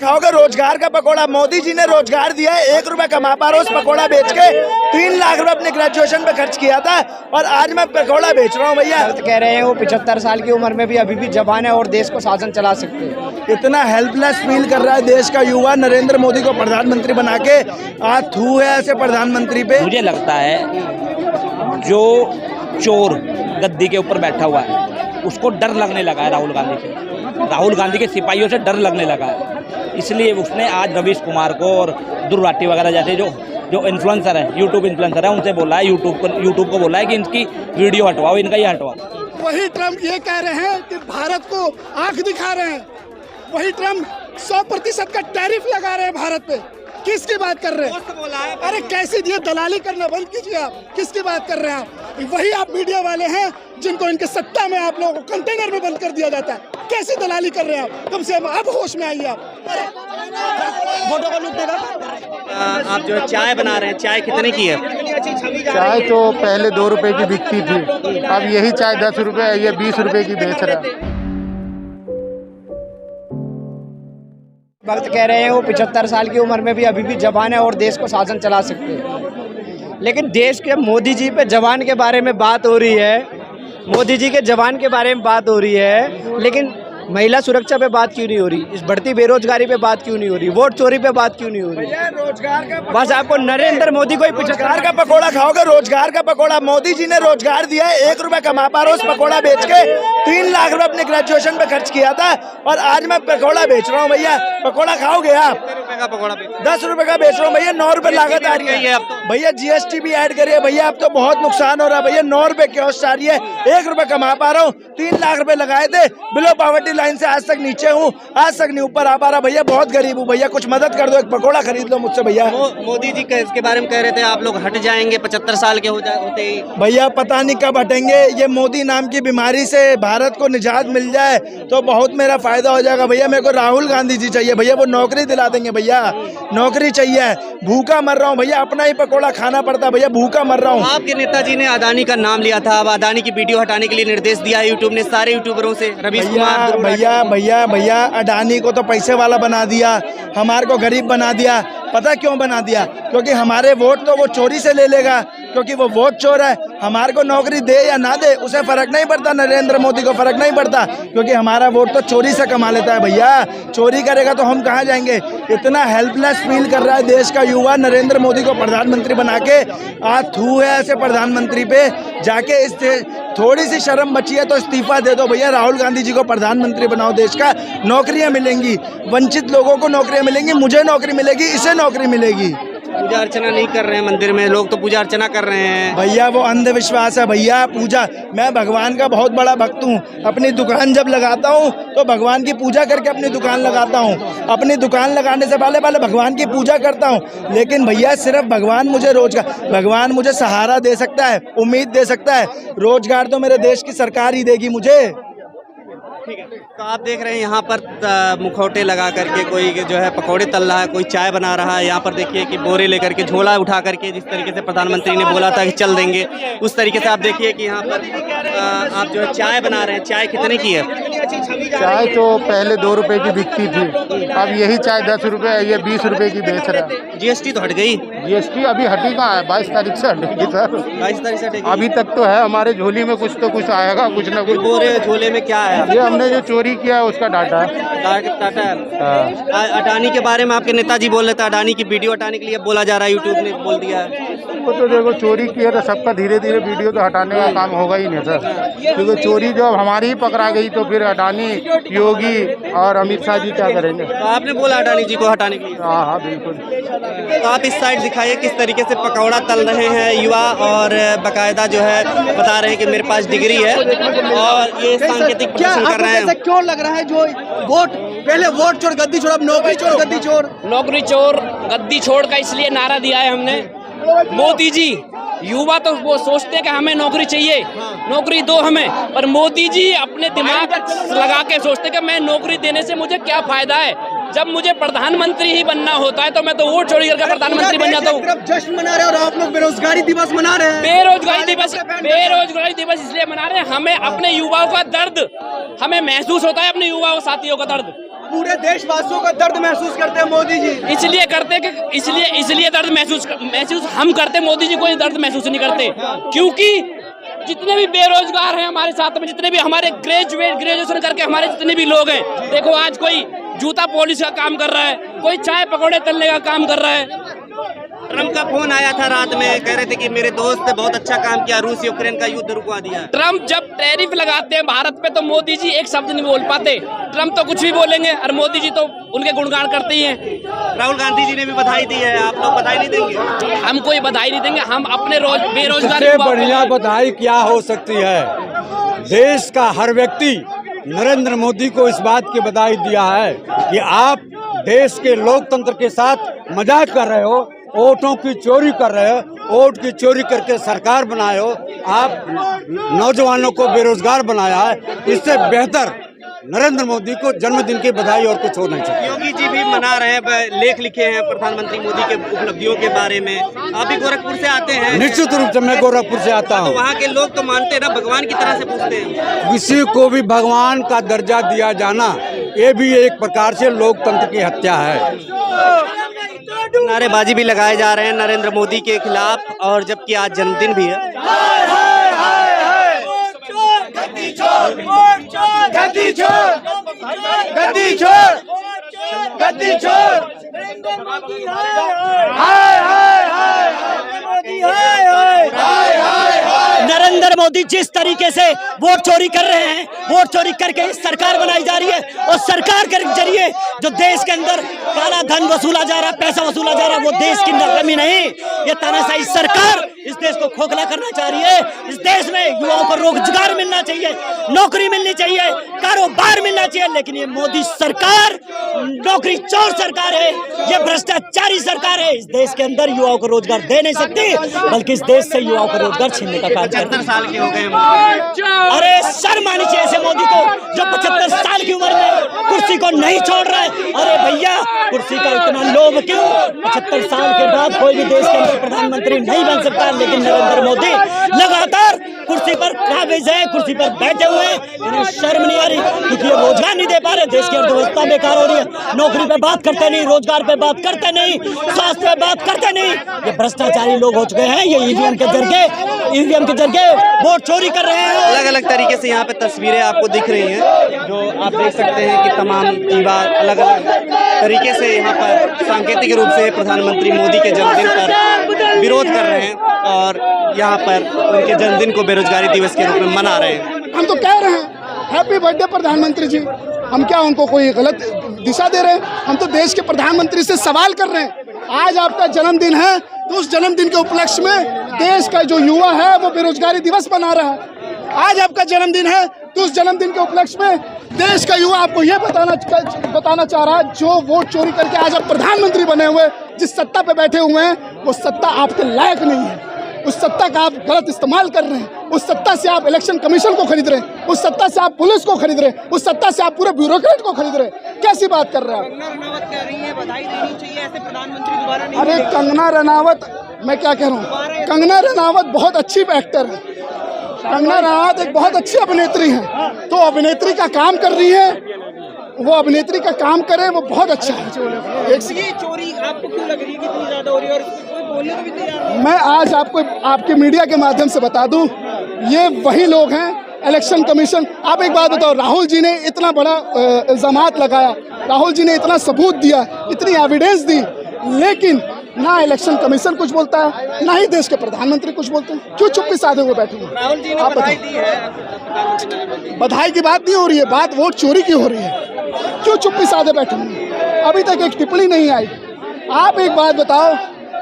खाओगे रोजगार का पकोड़ा। मोदी जी ने रोजगार दिया है, 1 रुपए कमा पा रहा हूँ उस पकोड़ा बेच के। 3 लाख रुपए अपने ग्रेजुएशन पे खर्च किया था और आज मैं पकोड़ा बेच रहा हूँ भैया। कह रहे हैं वो 75 साल की उम्र में भी अभी भी जवान है और देश को शासन चला सकते हैं। इतना हेल्पलेस फील कर रहा है देश का युवा नरेंद्र मोदी को प्रधानमंत्री बना के। आज थू है ऐसे प्रधानमंत्री पे। मुझे लगता है जो चोर गद्दी के ऊपर बैठा हुआ है उसको डर लगने लगा है राहुल गांधी से। राहुल गांधी के सिपाहियों से डर लगने लगा है, इसलिए उसने आज रवीश कुमार को और दुर्राटी वगैरह जैसे जो इन्फ्लुएंसर है, यूट्यूब इन्फ्लुएंसर है, उनसे बोला है, यूट्यूब को बोला है कि इनकी वीडियो हटवाओ, इनका ही हटवाओ। वही ट्रम्प ये कह रहे हैं कि भारत को आंख दिखा रहे हैं। वही ट्रम्प 100% का टैरिफ लगा रहे हैं भारत पे। किसकी बात कर रहे हैं? अरे कैसी ये दलाली करना बंद कीजिए आप। किसकी बात कर रहे हैं आप? वही आप मीडिया वाले हैं जिनको इनके सत्ता में आप लोगों को कंटेनर में बंद कर दिया जाता है। कैसी दलाली कर रहे हैं आप? कम से कम अब होश में आइए आप। वोटों का लूट देगा। आप जो चाय बना रहे हैं, चाय कितने की है? चाय तो पहले 2 रुपए की बिकती थी, अब यही चाय 10 रुपए, ये 20 रुपए की बेच रहा है। भक्त कह रहे हैं वो 75 साल की उम्र में भी अभी भी जवान है और देश को शासन चला सकते हैं। लेकिन देश के मोदी जी पे जवान के बारे में बात हो रही है, मोदी जी के जवान के बारे में बात हो रही है, लेकिन महिला सुरक्षा पे बात क्यों नहीं हो रही? इस बढ़ती बेरोजगारी पे बात क्यों नहीं हो रही? वोट चोरी पे बात क्यों नहीं हो रही? रोजगार का बस आपको नरेंद्र मोदी को ही 75 का पकोड़ा खाओगे। रोजगार का पकोड़ा। मोदी जी ने रोजगार दिया है, 1 रुपए कमा पा रहा हूँ उस पकोड़ा बेच के। 3 लाख रुपए अपने ग्रेजुएशन पे खर्च किया था और आज मैं पकोड़ा बेच रहा हूँ भैया। पकोड़ा खाओगे आप? 10 रुपए का बेच रहा हूँ भैया। 9 रुपए लागत आ रही है भैया। GST भी ऐड करिए भैया। अब तो बहुत नुकसान हो रहा है भैया। 9 रुपए कॉस्ट आ रही है, 1 रुपए कमा पा रहा हूँ। 3 लाख रुपए लगाए थे, बिलो पॉवर्टी लाइन से आज तक नीचे हूँ, आज तक नहीं ऊपर आ पा रहा भैया। बहुत गरीब हूँ भैया, कुछ मदद कर दो, एक पकोड़ा खरीद लो मुझसे भैया। मोदी जी इसके बारे में कह रहे थे आप लोग हट जाएंगे 75 साल के होते ही। भैया पता नहीं कब हटेंगे। ये मोदी नाम की बीमारी से भारत को निजात मिल जाए तो बहुत मेरा फायदा हो जाएगा भैया। मेरे को राहुल गांधी जी चाहिए भैया, वो नौकरी दिला देंगे भैया। नौकरी चाहिए, भूखा मर रहा हूँ भैया। अपना ही पकोड़ा खाना पड़ता भैया, भूखा मर रहा हूँ। आपके नेताजी ने अडानी का नाम लिया था, अब अडानी की वीडियो हटाने के लिए निर्देश दिया है यूट्यूब ने सारे यूट्यूबरों से। रवीश कुमार भैया अडानी को तो पैसे वाला बना दिया, हमारे को गरीब बना दिया। पता क्यों बना दिया? क्योंकि हमारे वोट तो वो चोरी से ले लेगा, क्योंकि वो वोट चोर है। हमारे को नौकरी दे या ना दे उसे फर्क नहीं पड़ता, नरेंद्र मोदी को फर्क नहीं पड़ता, क्योंकि हमारा वोट तो चोरी से कमा लेता है भैया। चोरी करेगा तो हम कहाँ जाएंगे? इतना हेल्पलेस फील कर रहा है देश का युवा नरेंद्र मोदी को प्रधानमंत्री बना के। आज थू है ऐसे प्रधानमंत्री पे। जाके इस थोड़ी सी शर्म बची है तो इस्तीफा दे दो भैया। राहुल गांधी जी को प्रधानमंत्री बनाओ देश का। नौकरियां मिलेंगी, वंचित लोगों को नौकरियां मिलेंगी, मुझे नौकरी मिलेगी, इसे नौकरी मिलेगी। पूजा अर्चना नहीं कर रहे हैं मंदिर में, लोग तो पूजा अर्चना कर रहे हैं भैया। वो अंधविश्वास है भैया। पूजा, मैं भगवान का बहुत बड़ा भक्त हूँ। अपनी दुकान जब लगाता हूँ तो भगवान की पूजा करके अपनी दुकान लगाता हूँ। अपनी दुकान लगाने से पहले भगवान की पूजा करता हूँ। लेकिन भैया सिर्फ भगवान मुझे रोजगार, भगवान मुझे सहारा दे सकता है, उम्मीद दे सकता है। रोजगार तो मेरे देश की सरकार ही देगी मुझे। ठीक है, तो आप देख रहे हैं यहाँ पर मुखौटे लगा करके कोई जो है पकौड़े तल रहा है, कोई चाय बना रहा है। यहाँ पर देखिए कि बोरे लेकर के, झोला उठा करके, जिस तरीके से प्रधानमंत्री ने बोला था कि चल देंगे, उस तरीके से आप देखिए कि यहाँ पर आप जो है चाय बना रहे हैं। चाय कितने की है? चाय तो पहले 2 रुपए की बिकती थी, अब यही चाय 10 रुपए, ये 20 रुपए की बेच रहा है। GST तो हट गई? GST अभी हटी कहाँ है? 22 तारीख से हटेगी सर। 22 तारीख से हटेगी? अभी तक तो है, हमारे झोली में कुछ तो कुछ आएगा, कुछ ना कुछ। बोरे झोले में क्या है? ये हमने जो चोरी किया है उसका डाटा है। अडानी के बारे में आपके नेताजी बोल रहे थे, अडानी की वीडियो हटाने के लिए बोला जा रहा है, यूट्यूब ने बोल दिया है। वो तो देखो चोरी किया तो सबका धीरे धीरे वीडियो तो हटाने का काम होगा ही नहीं सर, क्योंकि चोरी जब हमारी ही पकड़ा गई तो फिर अडानी, योगी और अमित शाह जी क्या करेंगे? तो आपने बोला अडानी जी को हटाने के लिए? हाँ बिल्कुल। तो आप इस साइड दिखाइए किस तरीके से पकौड़ा तल रहे हैं युवा, और बाकायदा जो है बता रहे हैं कि मेरे पास डिग्री है और ये सांकेतिक प्रदर्शन कर रहे हैं। क्यों लग रहा है जो वोट पहले वोट चोर गद्दी चोर, अब नौकरी चोर गद्दी चोर? नौकरी चोर गद्दी छोड़ का इसलिए नारा दिया है हमने। मोदी जी, युवा तो वो सोचते हैं कि हमें नौकरी चाहिए, नौकरी दो हमें, पर मोदी जी अपने दिमाग लगा के सोचते हैं कि मैं नौकरी देने से मुझे क्या फायदा है। जब मुझे प्रधानमंत्री ही बनना होता है तो मैं तो वोट चोरी करके प्रधानमंत्री बन जाता हूँ। जश्न मना रहे हैं और आप लोग बेरोजगारी दिवस मना रहे हैं। बेरोजगारी दिवस इसलिए मना रहे हैं, हमें अपने युवाओं का दर्द हमें महसूस होता है, अपने युवाओं साथियों का दर्द। पूरे देशवासियों का दर्द महसूस करते हैं मोदी जी। इसलिए करते कि इसलिए दर्द महसूस हम करते, मोदी जी कोई दर्द महसूस नहीं करते। क्योंकि जितने भी बेरोजगार हैं हमारे साथ में, जितने भी हमारे ग्रेजुएशन करके हमारे जितने भी लोग हैं, देखो आज कोई जूता पॉलिश का काम कर रहा है, कोई चाय पकौड़े तलने का काम कर रहा है। ट्रम्प का फोन आया था रात में, कह रहे थे कि मेरे दोस्त ने बहुत अच्छा काम किया, रूस यूक्रेन का युद्ध रुकवा दिया। ट्रम्प जब टैरिफ लगाते हैं भारत पे तो मोदी जी एक शब्द नहीं बोल पाते। ट्रम्प तो कुछ भी बोलेंगे और मोदी जी तो उनके गुणगान करते ही हैं। राहुल गांधी जी ने भी बधाई दी है, आप लोग बधाई नहीं देंगे? हम कोई बधाई नहीं देंगे, हम अपने बेरोजगार इससे बढ़िया बधाई क्या हो सकती है। देश का हर व्यक्ति नरेंद्र मोदी को इस बात की बधाई दिया है कि आप देश के लोकतंत्र के साथ मजाक कर रहे हो, वोटों की चोरी कर रहे हो, वोट की चोरी करके सरकार बनाए हो, आप नौजवानों को बेरोजगार बनाया है। इससे बेहतर नरेंद्र मोदी को जन्मदिन की बधाई और कुछ होना चाहिए। योगी जी भी मना रहे हैं, लेख लिखे हैं प्रधानमंत्री मोदी के उपलब्धियों के बारे में। आप भी गोरखपुर से आते हैं? निश्चित रूप से मैं गोरखपुर से आता हूँ। तो वहाँ के लोग तो मानते हैं ना, भगवान की तरह से पूछते हैं। किसी को भी भगवान का दर्जा दिया जाना, ये भी एक प्रकार से लोकतंत्र की हत्या है। नारेबाजी भी लगाए जा रहे हैं नरेंद्र मोदी के खिलाफ, और जबकि आज जन्मदिन भी है। गद्दी छोड़, गद्दी छोड़, गद्दी छोड़, गद्दी छोड़, नरेंद्र मोदी जिस तरीके से वोट चोरी कर रहे हैं, वोट चोरी करके इस सरकार बनाई जा रही है, और सरकार के जरिए जो देश के अंदर काला धन वसूला जा रहा है, पैसा वसूला जा रहा है, वो देश की कमी नहीं, ये तानाशाही सरकार इस देश को खोखला करना चाह रही है। इस देश में युवाओं को रोजगार मिलना चाहिए, नौकरी मिलनी चाहिए, कारोबार मिलना चाहिए, लेकिन ये मोदी सरकार नौकरी चोर सरकार है, ये भ्रष्टाचारी सरकार है। इस देश के अंदर युवाओं को रोजगार दे नहीं सकती, बल्कि इस देश से युवाओं को रोजगार छीनने का काम 75 साल के हो गए। अरे शर्म आनी चाहिए ऐसे मोदी को, जो 75 साल की उम्र में कुर्सी को नहीं छोड़ रहा है। अरे भैया, कुर्सी का इतना लोभ क्यों? 75 साल के बाद कोई भी देश के अंदर प्रधानमंत्री नहीं बन सकता, लेकिन नरेंद्र मोदी लगातार कुर्सी पर काबिज है, कुर्सी पर बैठे हुए हैं। इन्हें शर्म नहीं आ रही, क्योंकि ये रोजगार नहीं दे पा रहे। देश की अर्थव्यवस्था बेकार हो रही है, नौकरी पे बात करते नहीं, रोजगार पे बात करते नहीं, स्वास्थ्य पे बात करते नहीं। ये भ्रष्टाचारी लोग हो चुके हैं, ये ईवीएम के जरिए वोट चोरी कर रहे हैं। अलग अलग तरीके से यहाँ पे तस्वीरें आपको दिख रही हैं, जो आप देख सकते हैं कि तमाम दीवार अलग अलग तरीके से यहाँ पर सांकेतिक रूप से प्रधानमंत्री मोदी के जन्मदिन पर विरोध कर रहे हैं, और यहाँ पर उनके जन्मदिन को बेरोजगारी दिवस के रूप में मना रहे हैं। हम तो कह रहे हैं हैप्पी बर्थडे प्रधानमंत्री जी। हम क्या उनको कोई गलत दिशा दे रहे हैं? हम तो देश के प्रधानमंत्री से सवाल कर रहे हैं। आज आपका जन्मदिन है, तो उस जन्मदिन के उपलक्ष्य में देश का जो युवा है वो बेरोजगारी दिवस मना रहा है। आज आपका जन्मदिन है, तो उस जन्मदिन के उपलक्ष्य में देश का युवा आपको ये बताना चाह रहा है, जो वोट चोरी करके आज आप प्रधानमंत्री बने हुए, जिस सत्ता पे बैठे हुए हैं, वो सत्ता आपके लायक नहीं है। उस सत्ता का आप गलत इस्तेमाल कर रहे हैं। उस सत्ता से आप इलेक्शन कमीशन को खरीद रहे हैं, उस सत्ता से आप पुलिस को खरीद रहे हैं, उस सत्ता से आप पूरे ब्यूरोक्रेट को खरीद रहे हैं। कैसी बात कर रहे हैं आप? बधाई देनी चाहिए, ऐसे प्रधानमंत्री दोबारा नहीं। अरे कंगना रनावत, मैं क्या कह रहा हूँ, कंगना रनावत बहुत अच्छी एक्टर है, कंगना रनावत एक बहुत अच्छी अभिनेत्री है, तो अभिनेत्री का काम कर रही है, वो अभिनेत्री का काम करे, वो बहुत अच्छा है। ये चोरी आपको क्यों लग रही है कि इतनी ज्यादा हो रही है, और कोई बोलने को भी तैयार नहीं? मैं आज आपको आपके मीडिया के माध्यम से बता दूं, ये वही लोग हैं, इलेक्शन कमीशन। आप एक बात बताओ, राहुल जी ने इतना बड़ा इल्जामात लगाया, राहुल जी ने इतना सबूत दिया, इतनी एविडेंस दी, लेकिन ना इलेक्शन कमीशन कुछ बोलता है, ना ही देश के प्रधानमंत्री कुछ बोलते हैं। क्यों चुप्पी साधे हुए बैठे हैं? राहुल जी ने बधाई दी है। बधाई की बात नहीं हो रही है, बात वोट चोरी की हो रही है। क्यों चुप्पी साधे बैठे हैं? अभी तक एक टिप्पणी नहीं आई। आप एक बात बताओ,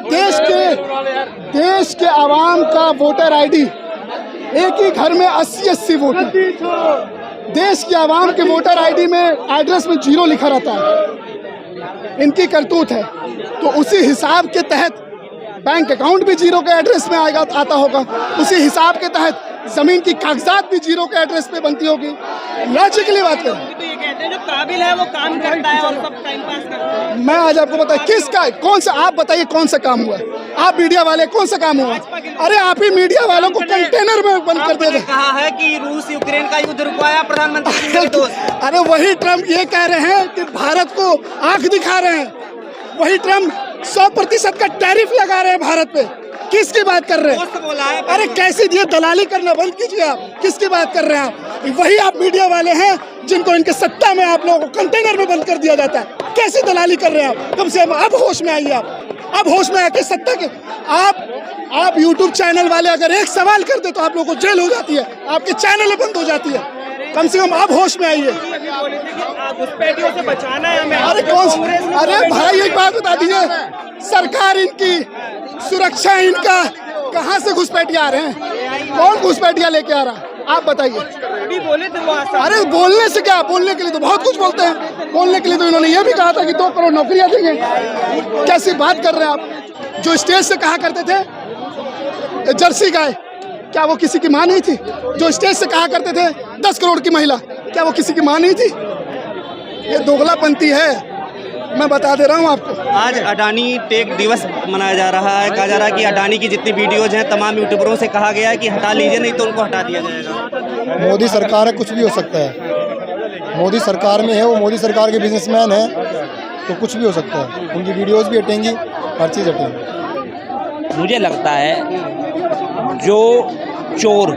देश के आवाम का वोटर आईडी, एक ही घर में 80-80 वोट। देश के आवाम के वोटर आईडी में एड्रेस में 0 लिखा रहता है। इनकी करतूत है, तो उसी हिसाब के तहत बैंक अकाउंट भी 0 के एड्रेस में आता होगा, उसी हिसाब के तहत जमीन की कागजात भी 0 के एड्रेस पे बनती होगी। लॉजिकली बात करें तो ये कहते हैं जो काबिल है वो काम करता है और सब टाइम पास करते हैं। मैं आज आपको बताया किसका, कौन सा, आप बताइए कौन सा काम हुआ है? आप मीडिया वाले कौन सा काम हुआ? अरे आप ही मीडिया वालों को कंटेनर में बंद कर आपने दे। कहा है कि रूस यूक्रेन का युद्ध रुकवाया प्रधानमंत्री के दोस्त। अरे वही ट्रम्प ये कह रहे हैं कि भारत को आंख दिखा रहे हैं, वही ट्रम्प 100% का टैरिफ लगा रहे हैं भारत पे। किसकी बात कर रहे हैं? बोला है अरे कैसी ये दलाली करना बंद कीजिए आप। किसकी बात कर रहे हैं आप? वही आप मीडिया वाले हैं जिनको इनके सत्ता में आप लोगों को कंटेनर में बंद कर दिया जाता है। कैसी दलाली कर रहे हैं आप? कम से कम अब होश में आइए आप। अब होश में आके सत्ता के आप YouTube चैनल वाले अगर एक सवाल करते तो आप लोगों को जेल हो जाती है, आपके चैनल बंद हो जाती है। कम से कम अब होश में आइए। घुसपैठियों से बचाना है हमें। अरे कौन? अरे भाई एक बात बता दीजिए, सरकार इनकी सुरक्षा इनका कहाँ से घुसपैठिया आ रहे हैं? कौन घुसपैठिया लेके आ रहा है? आप बताइए। बोले थे वो अरे बोलने से क्या, बोलने के लिए तो बहुत कुछ बोलते हैं। बोलने के लिए तो इन्होंने ये भी कहा था कि 2 करोड़ नौकरियां देंगे। कैसी बात कर रहे हैं आप? जो स्टेज से कहा करते थे जर्सी गाय, क्या वो किसी की मां नहीं थी? जो स्टेज से कहा करते थे 10 करोड़ की महिला, क्या वो किसी की मां नहीं थी? ये दोगलापंती है, मैं बता दे रहा हूँ आपको। आज अडानी टेक दिवस मनाया जा रहा है। कहा जा रहा है कि अडानी की जितनी वीडियोज हैं तमाम यूट्यूबरों से कहा गया है कि हटा लीजिए, नहीं तो उनको हटा दिया जाएगा। मोदी सरकार है, कुछ भी हो सकता है। मोदी सरकार में है, वो मोदी सरकार के बिजनेसमैन है, तो कुछ भी हो सकता है। उनकी वीडियोस भी हटेंगी, हर चीज़ हटेंगी। मुझे लगता है जो चोर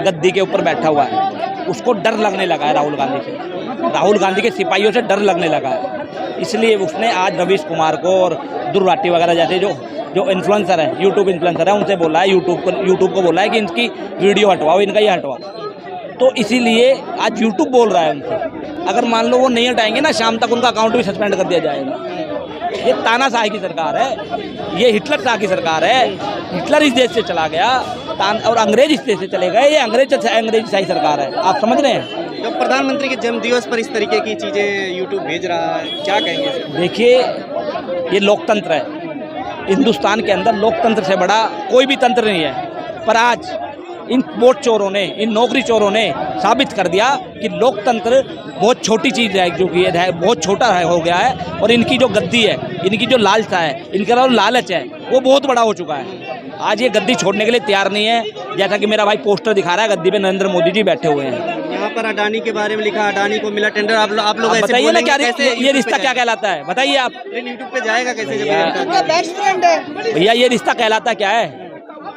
गद्दी के ऊपर बैठा हुआ है उसको डर लगने लगा है राहुल गांधी से। राहुल गांधी के सिपाहियों से डर लगने लगा है, इसलिए उसने आज रवीश कुमार को और दुर्राटी वगैरह जैसे जो इन्फ्लुएंसर है, यूट्यूब इन्फ्लुएंसर है, उनसे बोला है, यूट्यूब को बोला है कि इनकी वीडियो हटवाओ, इनका ये हटवाओ। तो इसीलिए आज यूट्यूब बोल रहा है उनसे। अगर मान लो वो नहीं हटाएंगे ना, शाम तक उनका अकाउंट भी सस्पेंड कर दिया जाएगा। ये तानाशाही की सरकार है, ये हिटलर शाह की सरकार है। हिटलर इस देश से चला गया और अंग्रेज इस देश से चले गए। ये अंग्रेज शाही सरकार है, आप समझ रहे हैं? जो प्रधानमंत्री के जन्म दिवस पर इस तरीके की चीज़ें यूट्यूब भेज रहा है, क्या कहेंगे? देखिए, ये लोकतंत्र है। हिंदुस्तान के अंदर लोकतंत्र से बड़ा कोई भी तंत्र नहीं है। पर आज इन वोट चोरों ने, इन नौकरी चोरों ने साबित कर दिया कि लोकतंत्र बहुत छोटी चीज़ है, जो कि है बहुत छोटा हो गया है। और इनकी जो गद्दी है, इनकी जो लालसा है, इनका जो लालच है, वो बहुत बड़ा हो चुका है। आज ये गद्दी छोड़ने के लिए तैयार नहीं है। जैसा कि मेरा भाई पोस्टर दिखा रहा है, गद्दी पे नरेंद्र मोदी जी बैठे हुए हैं। यहाँ पर अडानी के बारे में लिखा, अडानी को मिला टेंडर। आप लोग ऐसे बताइए ना, क्या कैसे ये रिश्ता क्या कहलाता है? बताइए आप। यूट्यूब पे जाएगा कैसे? भैया ये रिश्ता कहलाता क्या है?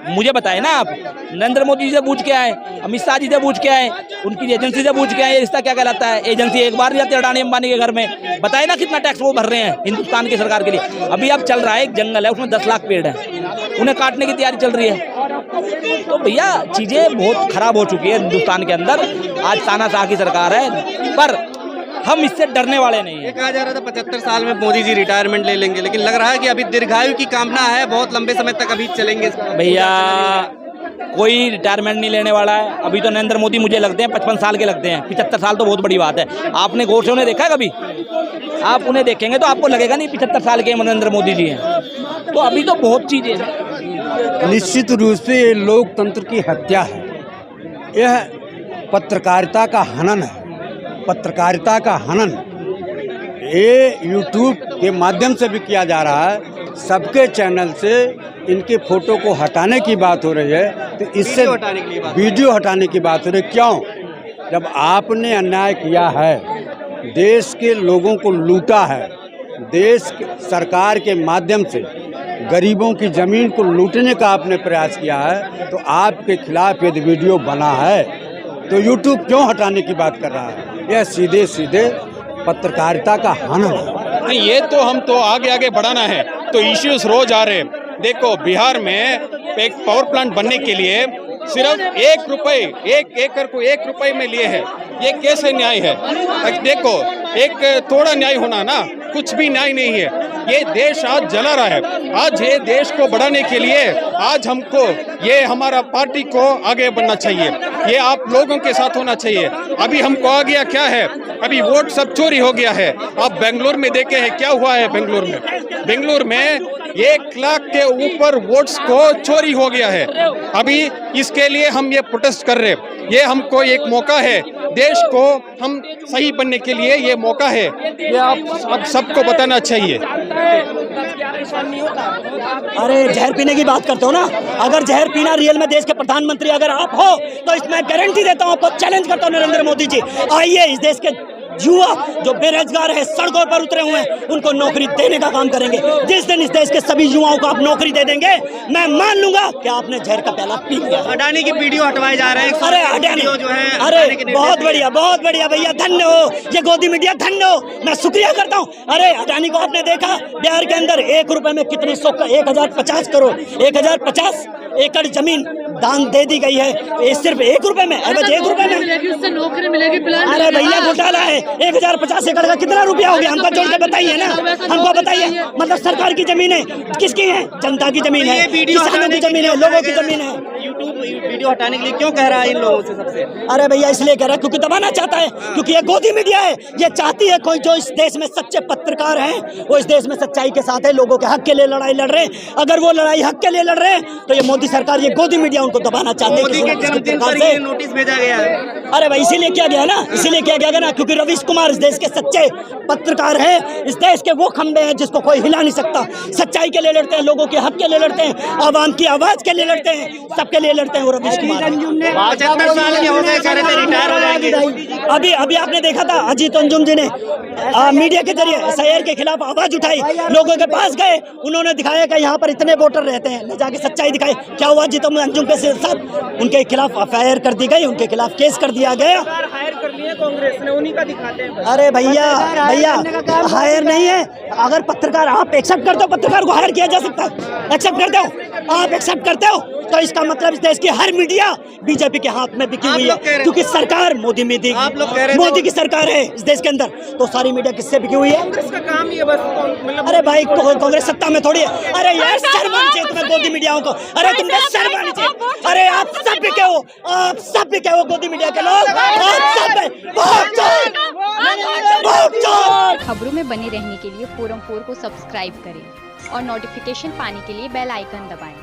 मुझे बताए ना आप। नरेंद्र मोदी जी से पूछ के आए, अमित शाह जी से पूछ के आए, उनकी एजेंसी से पूछ के आए, ये रिश्ता क्या कहलाता है? एजेंसी एक बार जाती है अडानी अंबानी के घर में, बताए ना कितना टैक्स वो भर रहे हैं हिंदुस्तान की सरकार के लिए। अभी अब चल रहा है, एक जंगल है, उसमें 10 लाख पेड़ है, उन्हें काटने की तैयारी चल रही है। तो भैया चीज़ें बहुत खराब हो चुकी है हिंदुस्तान के अंदर। आज तानाशाह की सरकार है, पर हम इससे डरने वाले नहीं ये हैं। कहा जा रहा था 75 साल में मोदी जी रिटायरमेंट ले लेंगे, लेकिन लग रहा है कि अभी दीर्घायु की कामना है, बहुत लंबे समय तक अभी चलेंगे। भैया कोई रिटायरमेंट नहीं लेने वाला है। अभी तो नरेंद्र मोदी मुझे लगते हैं 55 साल के लगते हैं। 75 साल तो बहुत बड़ी बात है। आपने गौर से उन्हें देखा है कभी? आप उन्हें देखेंगे तो आपको लगेगा नहीं 75 साल के नरेंद्र मोदी जी हैं। तो अभी तो बहुत चीज़ें। निश्चित रूप से ये लोकतंत्र की हत्या है, यह पत्रकारिता का हनन है, पत्रकारिता का हनन। ये यूट्यूब के माध्यम से भी किया जा रहा है। सबके चैनल से इनके फोटो को हटाने की बात हो रही है, तो इससे वीडियो हटाने की बात हो रही है। क्यों? जब आपने अन्याय किया है, देश के लोगों को लूटा है, देश सरकार के माध्यम से गरीबों की ज़मीन को लूटने का आपने प्रयास किया है, तो आपके खिलाफ यदि वीडियो बना है तो यूट्यूब क्यों हटाने की बात कर रहा है? यह सीधे सीधे पत्रकारिता का हनन है। नहीं, ये तो हम तो आगे बढ़ाना है, तो इश्यूज रोज आ रहे हैं। देखो, बिहार में एक पावर प्लांट बनने के लिए सिर्फ 1 रुपए, 1 एकड़ को 1 रुपए में लिए है। ये कैसे न्याय है? देखो, एक थोड़ा न्याय होना ना, कुछ भी न्याय नहीं है। ये देश आज जला रहा है। आज ये देश को बढ़ाने के लिए आज हमको, ये हमारा पार्टी को आगे बढ़ना चाहिए। ये आप लोगों के साथ होना चाहिए। अभी हमको आ गया क्या है, अभी वोट सब चोरी हो गया है। आप बेंगलोर में देखे हैं क्या हुआ है? बेंगलोर में 1 लाख के ऊपर वोट्स को चोरी हो गया है। अभी इसके लिए हम ये प्रोटेस्ट कर रहे हैं। ये हमको एक मौका है, देश को हम सही बनने के लिए ये मौका है। ये आप सबको बताना चाहिए। परेशान नहीं होता? अरे जहर पीने की बात करते हो ना, अगर जहर पीना रियल में देश के प्रधानमंत्री अगर आप हो तो इसमें गारंटी देता हूँ, आपको चैलेंज करता हूँ नरेंद्र मोदी जी, आइए इस देश के युवा जो बेरोजगार है, सड़कों पर उतरे हुए हैं, उनको नौकरी देने का काम करेंगे। जिस दिन इस देश के सभी युवाओं को आप नौकरी दे देंगे, मैं मान लूंगा कि आपने जहर का प्याला पी लिया। अडानी की वीडियो हटवाए जा रहे हैं। अरे अडानी जो है, अरे बहुत बढ़िया भैया, धन्य हो, ये गोदी मीडिया धन्य हो, मैं शुक्रिया करता हूँ। अरे अडानी को आपने देखा बिहार के अंदर 1 रुपए में कितनी 1050 करोड़ 1050 एकड़ जमीन दान दे दी गई है, ये सिर्फ 1 रुपए में, 1 रुपए में नौकरी मिलेगी। अरे भैया घोटाला है, 1050 एकड़ का कितना रुपया हो गया, हमको जोड़ के बताइए ना, हमको बताइए। मतलब सरकार की जमीन है, किसकी है? जनता की जमीन है, किसानों की जमीन है, लोगों की जमीन है। यूट्यूब वीडियो हटाने के लिए क्यों कह रहा है इन लोगों से सबसे? अरे भैया इसलिए कह रहा है क्योंकि दबाना चाहता है, क्योंकि ये गोदी मीडिया है, ये चाहती है कोई जो इस देश में सच्चे पत्रकार हैं, वो इस देश में सच्चाई के साथ है, लोगों के हक के लिए लड़ाई लड़ रहे हैं। अगर वो लड़ाई हक के लिए लड़ रहे हैं तो ये मोदी सरकार, ये गोदी मीडिया उनको दबाना चाहते हैं। मोदी के जन्मदिन पर ये नोटिस भेजा गया है। अरे भाई इसीलिए किया गया ना, इसीलिए किया गया ना, क्योंकि रवीश कुमार इस देश के सच्चे पत्रकार हैं, इस देश के वो खंबे हैं जिसको कोई हिला नहीं सकता, सच्चाई के लिए लड़ते हैं, लोगों के हक के लिए लड़ते हैं, आवाम की आवाज के लिए लड़ते हैं, सबके लिए लड़ते हैं वो रवीश कुमार। 75 साल के हो गए, सारे रिटायर हो जाएंगे। अभी आपने देखा था अजीत अंजुम जी ने मीडिया के जरिए एसआईआर के खिलाफ आवाज उठाई, लोगों के पास गए, उन्होंने दिखाया कि यहाँ पर इतने वोटर रहते हैं, ले जाके सच्चाई दिखाई। क्या हुआ जीत अंजुम के साथ? उनके खिलाफ एफआईआर कर दी गई, उनके खिलाफ केस कर दिया गया। हायर कर लिए कांग्रेस ने, उन्हीं का दिखाते हैं। अरे भैया हायर नहीं है, अगर पत्रकार आप एक्सेप्ट करते हो, पत्रकार को हायर किया जा सकता है, एक्सेप्ट करते हो, आप एक्सेप्ट करते हो, तो इसका मतलब इस देश की हर मीडिया बीजेपी के हाथ में बिकी हुई है, क्योंकि सरकार मोदी की सरकार है इस देश के अंदर, तो सारी मीडिया किससे बिकी हुई है? कांग्रेस का काम ही है बस, मतलब अरे भाई कांग्रेस सत्ता में थोड़ी है। अरे यार शर्म आनी चाहिए तुम्हें गोदी मीडियाओं को, अरे तुमने शर्म आनी चाहिए। अरे आप सब बिके हो, आप सब बिके हो गोदी मीडिया के लोग, आप सब बहुत चोर। खबरों में बने रहने के लिए फोरम 4 को सब्सक्राइब करें और नोटिफिकेशन पाने के लिए बेल आइकन दबाएं।